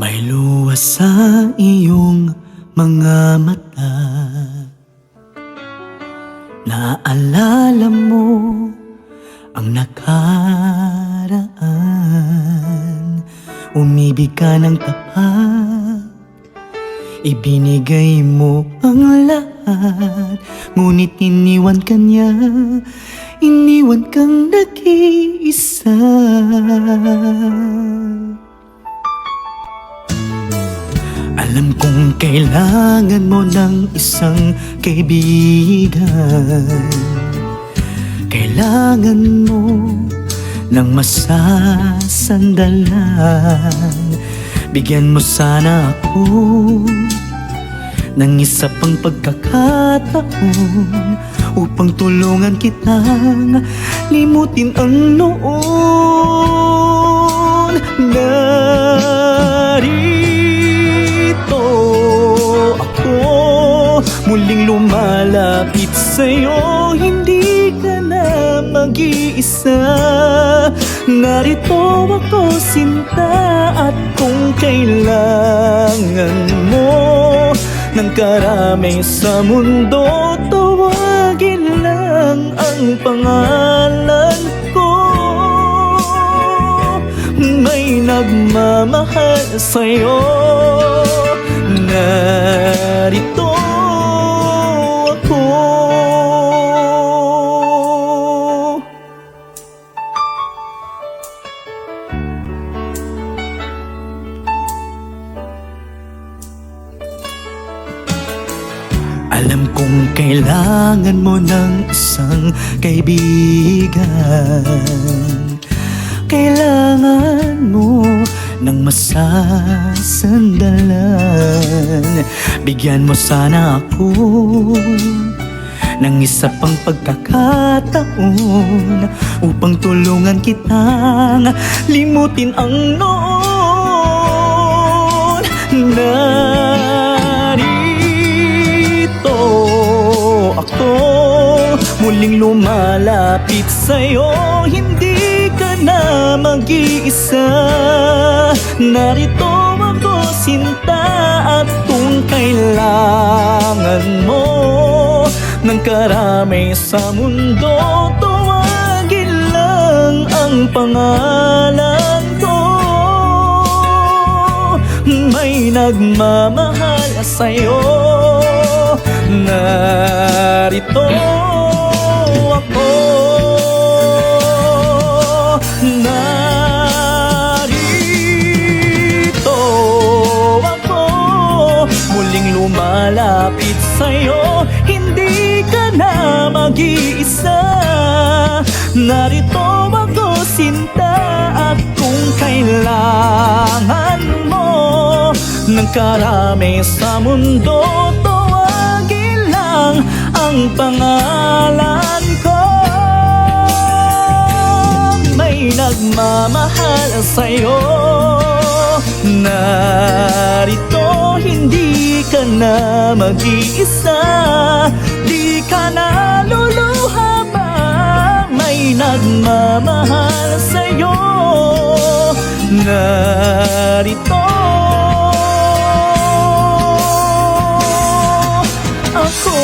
May luha sa iyong mga mata. Naalala mo ang nakaraan. Umibig ka ng tapat, ibinigay mo ang lahat. Ngunit iniwan ka niya, iniwan kang nag-iisa. Alam kong kailangan mo ng isang kaibigan. Kailangan mo ng masasandalan. Bigyan mo sana ako ng isa pang pagkakataon upang tulungan kitang limutin ang noon. Narito ako, muling lumalapit sa'yo. Hindi ka na mag-iisa. Narito ako, sinta, at kung kailangan mo ng karami sa mundo, tawagin lang ang pangalan ko. May nagmamahal sa'yo. Narito ako. Alam kong kailangan mo ng isang kaibigan. Kailangan mo ng masasandalan. Bigyan mo sana ako ng isa pang pagkakataon upang tulungan kitang limutin ang noon. Ako, muling lumalapit sa'yo. Hindi ka na mag-iisa. Narito ako, sinta, at kung kailangan mo ng karami sa mundo, tawagin lang ang pangalan ko. May nagmamahal sa'yo. Narito ako. Narito ako, muling lumalapit sa'yo. Hindi ka na mag-iisa. Narito ako, sinta, at kung kailangan mo ng karami sa mundo, ang pangalan ko. May nagmamahal sa'yo. Narito, hindi ka na mag-iisa. Di ka na luluha pa. May nagmamahal sa'yo. Narito ako.